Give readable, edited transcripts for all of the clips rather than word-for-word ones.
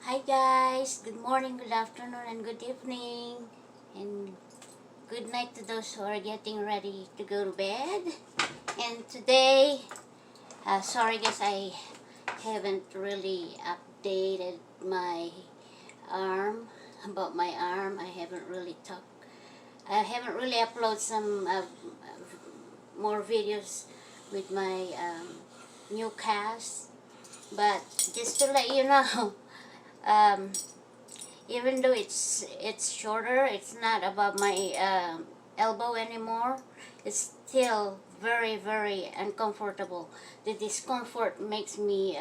Hi guys, good morning, good afternoon, and good evening, and good night to those who are getting ready to go to bed. And today, sorry guys, I haven't really updated my arm, about my arm. I haven't really uploaded some more videos with my new cast. But just to let you know, um, even though it's shorter, it's not above my elbow anymore. It's still very uncomfortable. The discomfort makes me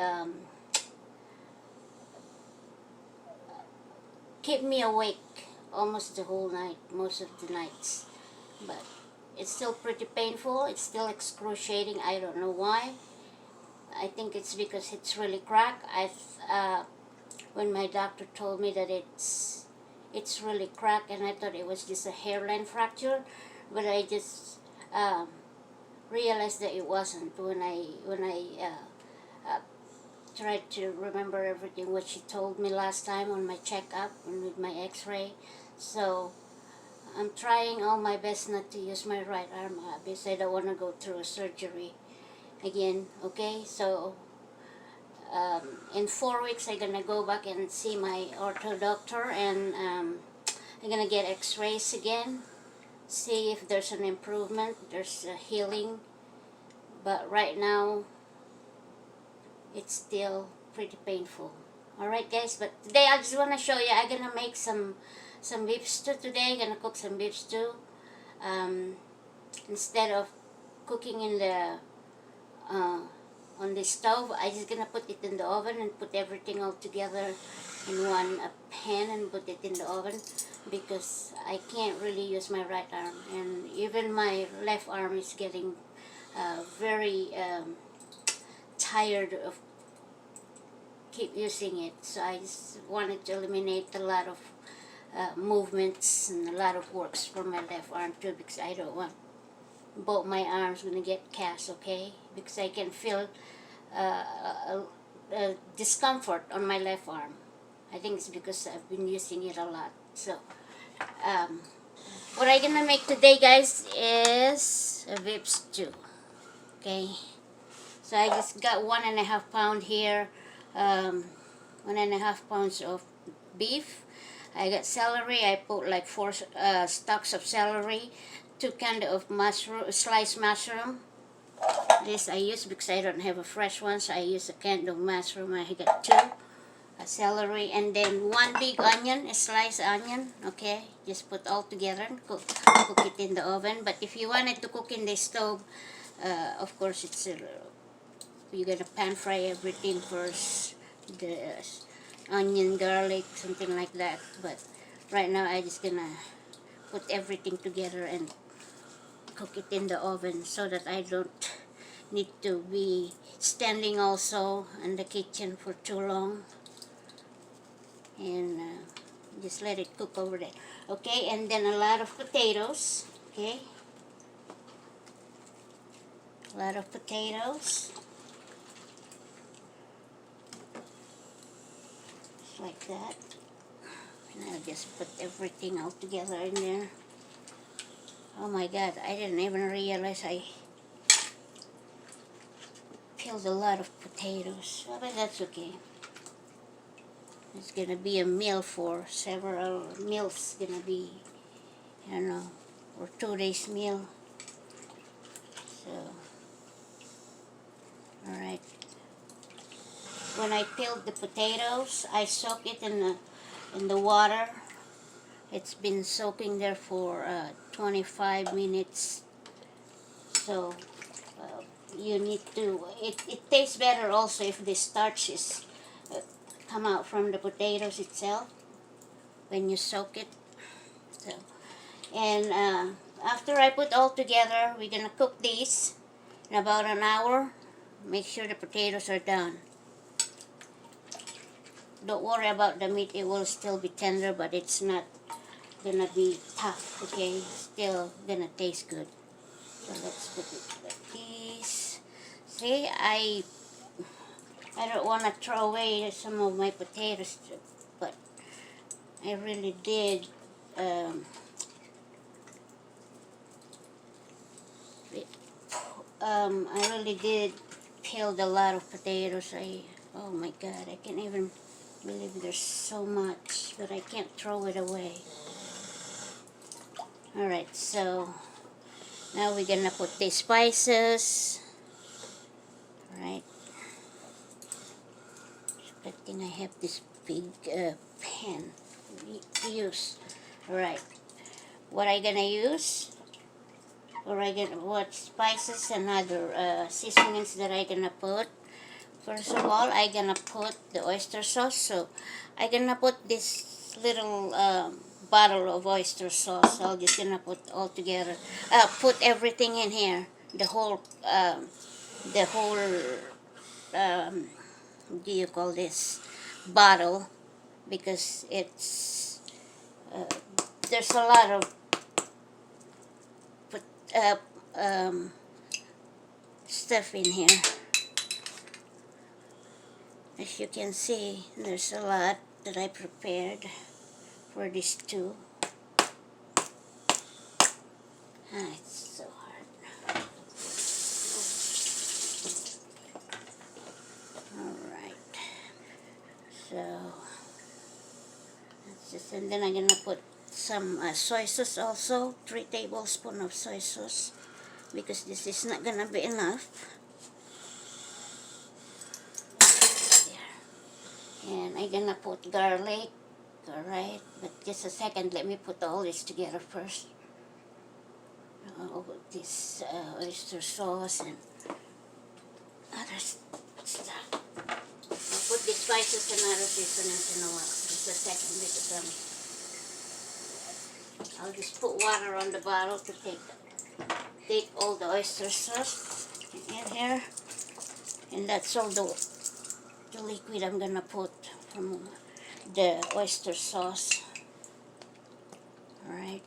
keep me awake almost the whole night, most of the nights. But it's still pretty painful. It's still excruciating. I don't know why. I think it's because it's really cracked. When my doctor told me that it's really cracked, and I thought it was just a hairline fracture, but I just realized that it wasn't when I tried to remember everything what she told me last time on my checkup and with my X-ray. So I'm trying all my best not to use my right arm because I don't want to go through a surgery again. Okay, so in 4 weeks I'm gonna go back and see my ortho doctor, and I'm gonna get x-rays again, see if there's an improvement, there's a healing. But right now it's still pretty painful. Alright guys, but today I just want to show you, I'm gonna make some beef stew today. I'm gonna cook some beef stew instead of cooking in the on the stove. I just gonna put it in the oven and put everything all together in one pan and put it in the oven, because I can't really use my right arm, and even my left arm is getting very tired of keep using it. So I just wanted to eliminate a lot of movements and a lot of works for my left arm too, because I don't want both my arms gonna get cast, okay? Because I can feel discomfort on my left arm. I think it's because I've been using it a lot. So what I'm gonna make today, guys, is a beef stew. Okay, so I just got 1.5 pound here, 1.5 pounds of beef. I got celery. I put like 4 stalks of celery, 2 kind of sliced mushroom. This I use because I don't have a fresh one, so I use a can of mushroom. I got 2 celery, and then 1 big onion, a sliced onion. Okay, just put all together and cook it in the oven. But if you wanted to cook in the stove, of course it's you're gonna pan fry everything first, the onion, garlic, something like that. But right now I just gonna put everything together and cook it in the oven, so that I don't need to be standing also in the kitchen for too long, and just let it cook over there. Okay, and then a lot of potatoes. Okay, a lot of potatoes, just like that. And I'll just put everything all together in there. Oh my god, I didn't even realize I peeled a lot of potatoes. Oh, but that's okay. It's gonna be a meal for several meals. Gonna be, I don't know, or 2 days meal. So, alright. When I peeled the potatoes, I soak it in the water. It's been soaking there for 25 minutes. So you need to. It tastes better also if the starch is come out from the potatoes itself when you soak it. So, and after I put all together, we're gonna cook these in about an hour. Make sure the potatoes are done. Don't worry about the meat, it will still be tender, but it's not gonna be tough, okay? Still gonna taste good. So let's put it like this. See, I don't want to throw away some of my potatoes I really did I really did peeled a lot of potatoes. Oh my god, I can't even believe there's so much, but I can't throw it away. Alright, so now we're gonna put the spices. Alright. Good thing I have this big pan to use. Alright. What I gonna use? What spices and other seasonings that I gonna put? First of all, I gonna put the oyster sauce. So I gonna put this little bottle of oyster sauce. I'm just gonna put all together. Put everything in here. The whole. What do you call this? Bottle, because it's there's a lot of put, stuff in here. As you can see, there's a lot that I prepared for this too. It's so hard. Alright. So, that's just, and then I'm gonna put some soy sauce also, 3 tablespoons of soy sauce, because this is not gonna be enough. And I'm gonna put garlic. Alright, but just a second, let me put all this together first. This oyster sauce and other stuff. I'll put the spices and other seasonings in a while. Just a second, because I'll just put water on the bottle to take all the oyster sauce in here. And that's all the liquid I'm gonna put from the oyster sauce. Alright,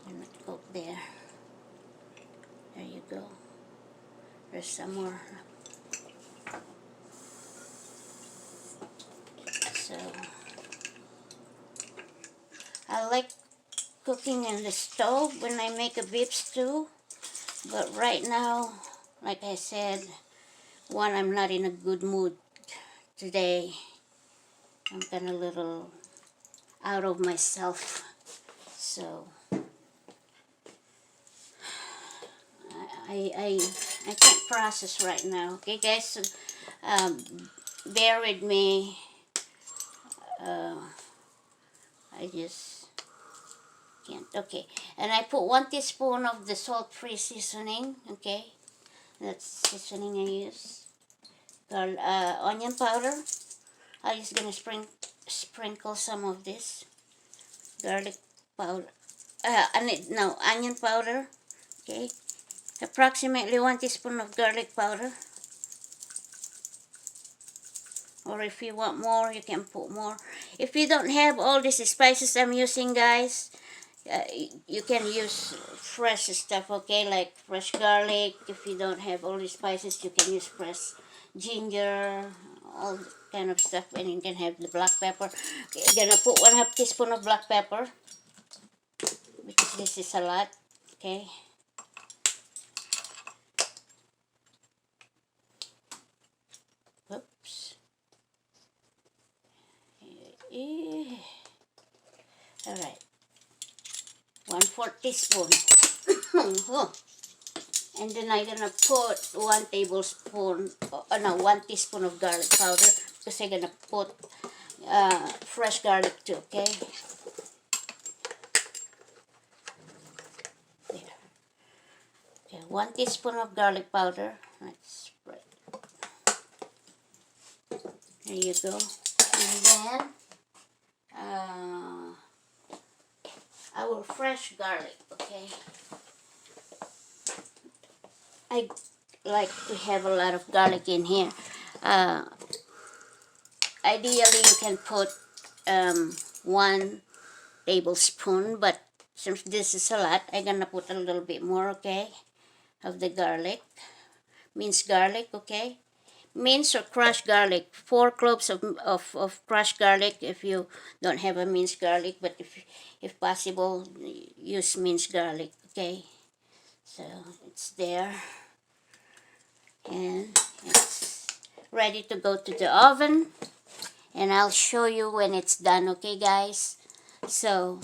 and let it go there. There you go. There's some more. So, I like cooking in the stove when I make a beef stew, but right now, like I said, I'm not in a good mood today. I'm kind of a little out of myself, so I can't process right now. Okay, guys, so, bear with me. I just can't. Okay, and I put 1 teaspoon of the salt-free seasoning. Okay, that's seasoning I use. Onion powder. I'm just gonna sprinkle some of this garlic powder. Onion powder. Okay, approximately 1 teaspoon of garlic powder. Or if you want more, you can put more. If you don't have all these spices I'm using, guys, you can use fresh stuff, okay? Like fresh garlic. If you don't have all these spices, you can use fresh ginger, all kind of stuff. And you can have the black pepper. Okay, I'm gonna put 1/2 teaspoon of black pepper, because this is a lot, okay? Oops. Alright. 1/4 teaspoon. And then I'm gonna put 1 tablespoon, 1 teaspoon of garlic powder, because I'm gonna put fresh garlic too, okay? There. Okay, 1 teaspoon of garlic powder. Let's spread. There you go. And then our fresh garlic, okay? I like to have a lot of garlic in here. Ideally, you can put 1 tablespoon, but since this is a lot, I'm gonna put a little bit more, okay, of the garlic, minced garlic, okay? minced or crushed garlic. 4 cloves of crushed garlic if you don't have a minced garlic, but if possible, use minced garlic, okay? So it's there, and it's ready to go to the oven, and I'll show you when it's done, okay guys? So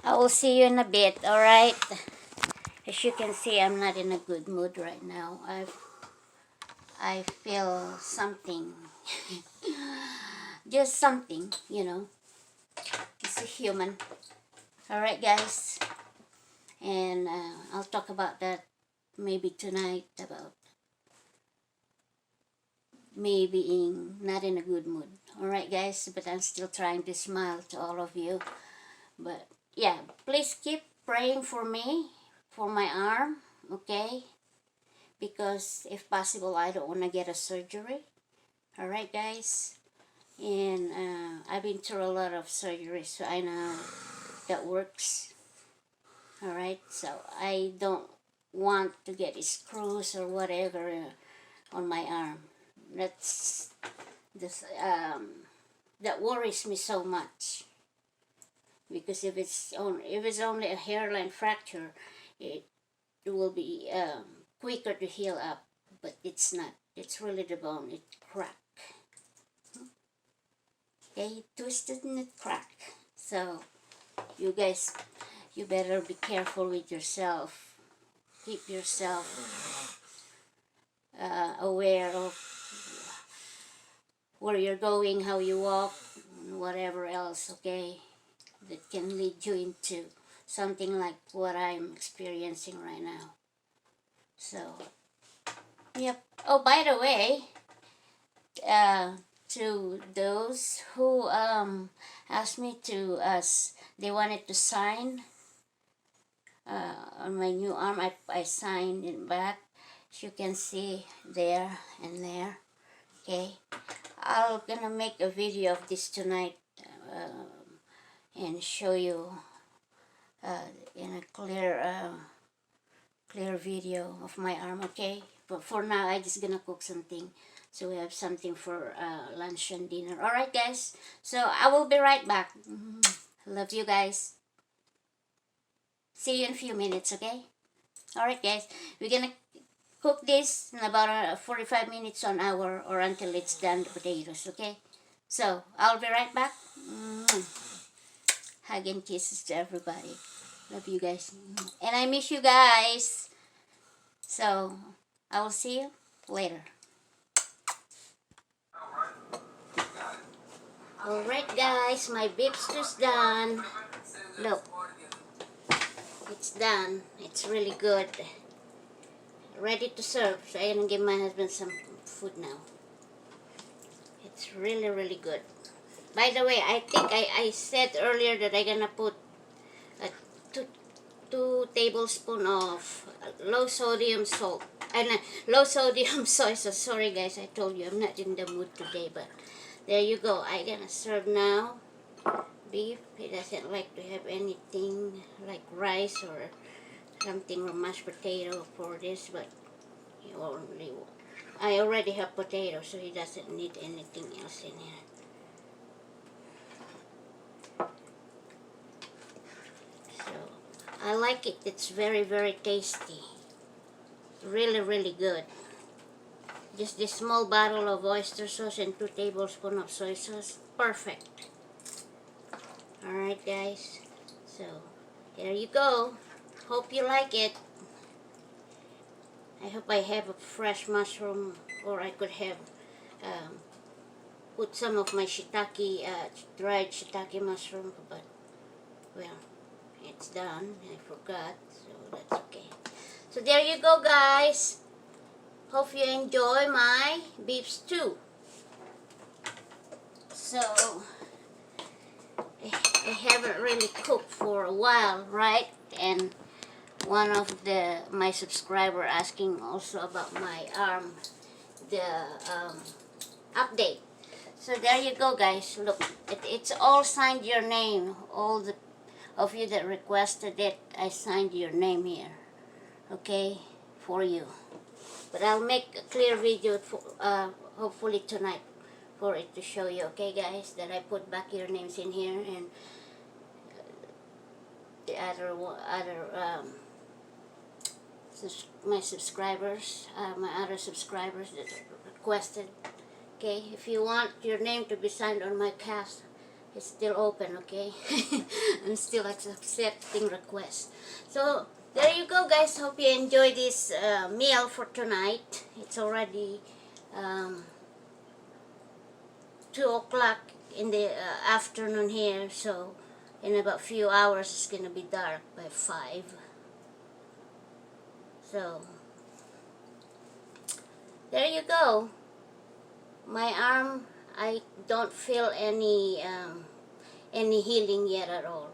I will see you in a bit, alright? As you can see, I'm not in a good mood right now. I feel something. Just something, you know. It's a human. Alright guys. And I'll talk about that maybe tonight, about me being not in a good mood. Alright guys, but I'm still trying to smile to all of you. But yeah, please keep praying for me, for my arm, okay? Because if possible, I don't want to get a surgery. Alright guys. And I've been through a lot of surgeries, so I know that works. Alright, so I don't want to get screws or whatever on my arm. That's this that worries me so much, because if it's only a hairline fracture, it will be quicker to heal up, but it's not. It's really the bone. It cracked. Okay, it twisted and it cracked. So you guys, you better be careful with yourself. Keep yourself aware of where you're going, how you walk, and whatever else, okay, that can lead you into something like what I'm experiencing right now. So, yep. Oh, by the way, to those who asked me to, they wanted to sign on my new arm, I signed it back. As you can see there and there, okay. I'm gonna make a video of this tonight and show you in a clear video of my arm, okay? But for now, I just gonna cook something, so we have something for lunch and dinner. Alright guys, so I will be right back. Love you guys. See you in a few minutes, okay? Alright guys, we're gonna cook this in about 45 minutes to an hour, or until it's done, the potatoes, okay? So, I'll be right back. Hug and kisses to everybody. Love you guys. And I miss you guys. So, I will see you later. Alright guys, my beef stew's done. Look. It's done. It's really good. Ready to serve. So I'm gonna give my husband some food now. It's really, really good. By the way, I think I said earlier that I'm gonna put a two tablespoons of low sodium salt and low sodium soy sauce. Sorry guys, I told you I'm not in the mood today, but there you go. I'm gonna serve now. Beef, he doesn't like to have anything like rice or something, or mashed potato for this, but I already have potato, so he doesn't need anything else in here. So I like it. It's very, very tasty. Really, really good. Just this small bottle of oyster sauce and 2 tablespoons of soy sauce. Perfect. Alright guys. So there you go. Hope you like it. I hope I have a fresh mushroom, or I could have put some of my shiitake, dried shiitake mushroom, but well, it's done. I forgot, so that's okay. So there you go guys. Hope you enjoy my beef stew. So I haven't really cooked for a while, right? And one of my subscriber asking also about my arm, the update. So there you go guys. Look, it's all signed your name. All the of you that requested it, I signed your name here, okay, for you. But I'll make a clear video hopefully tonight for it to show you, okay guys, that I put back your names in here, and the my subscribers, my other subscribers that requested. Okay, if you want your name to be signed on my cast, it's still open, okay? I'm still accepting requests. So there you go guys, hope you enjoy this meal for tonight. It's already 2 o'clock in the afternoon here, so in about few hours it's gonna be dark by 5. So there you go. My arm, I don't feel any healing yet at all.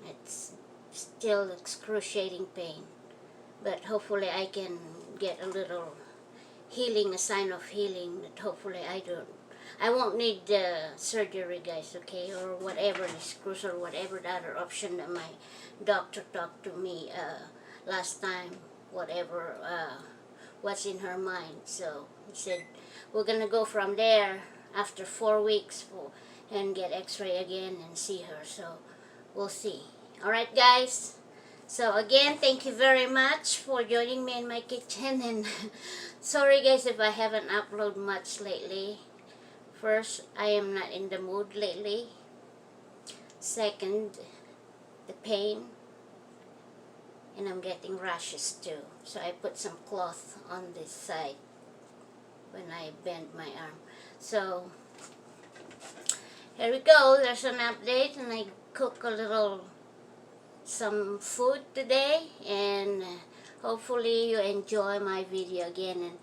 It's still excruciating pain, but hopefully I can get a little healing, a sign of healing, that hopefully I won't need the surgery guys, okay, or whatever, the screws or whatever the other option that my doctor talked to me last time, whatever what's in her mind. So he said we're gonna go from there after 4 weeks and get x-ray again and see her, so we'll see. Alright guys, so again, thank you very much for joining me in my kitchen, and sorry guys if I haven't uploaded much lately. First, I am not in the mood lately. Second, the pain, and I'm getting rashes too, so I put some cloth on this side when I bend my arm. So here we go, there's an update, and I cook some food today, and hopefully you enjoy my video again. And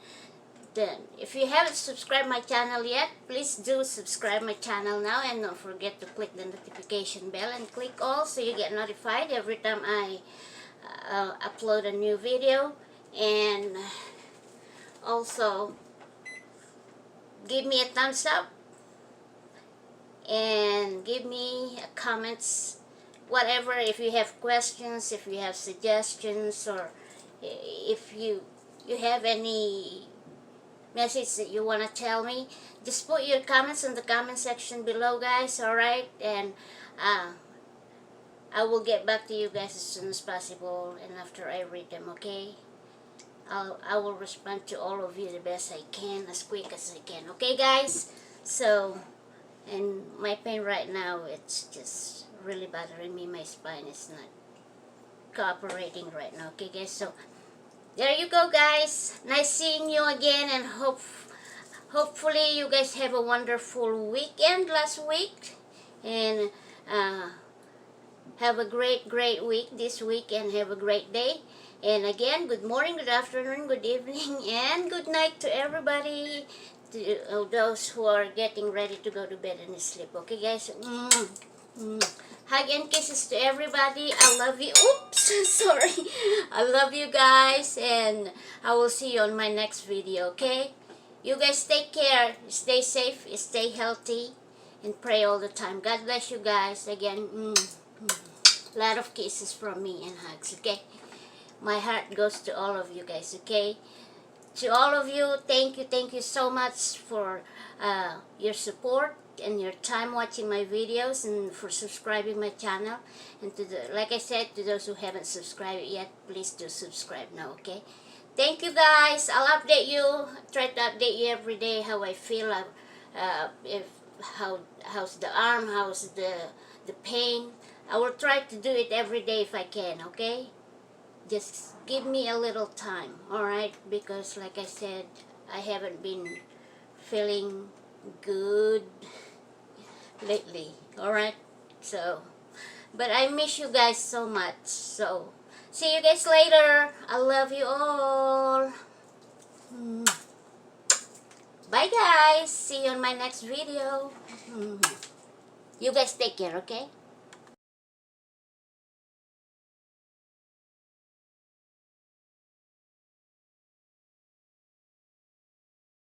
then if you haven't subscribed my channel yet, please do subscribe my channel now, and don't forget to click the notification bell and click all so you get notified every time I upload a new video. And also give me a thumbs up and give me comments, whatever, if you have questions, if you have suggestions, or if you have any message that you want to tell me, just put your comments in the comment section below guys. Alright, and I will get back to you guys as soon as possible, and after I read them, okay? I will respond to all of you the best I can, as quick as I can, okay guys? So, and my pain right now, it's just really bothering me. My spine is not cooperating right now, okay guys? So there you go guys, nice seeing you again, and hopefully you guys have a wonderful weekend last week, and have a great week this week, and have a great day. And again, good morning, good afternoon, good evening, and good night to everybody, to those who are getting ready to go to bed and sleep, okay guys? Hug and kisses to everybody. I love you. Oops, sorry. I love you guys, and I will see you on my next video, okay? You guys take care, stay safe, stay healthy, and pray all the time. God bless you guys. Again, lot of kisses from me and hugs, okay? My heart goes to all of you guys, okay? To all of you, thank you so much for your support and your time watching my videos, and for subscribing my channel. And like I said, to those who haven't subscribed yet, please do subscribe now, okay? Thank you guys. I'll update you, try to update you every day how I feel, how's the arm, how's the pain. I will try to do it every day if I can, okay? Just give me a little time, alright? Because like I said, I haven't been feeling good lately, alright? So, but I miss you guys so much. So, see you guys later. I love you all. Bye guys. See you on my next video. You guys take care, okay?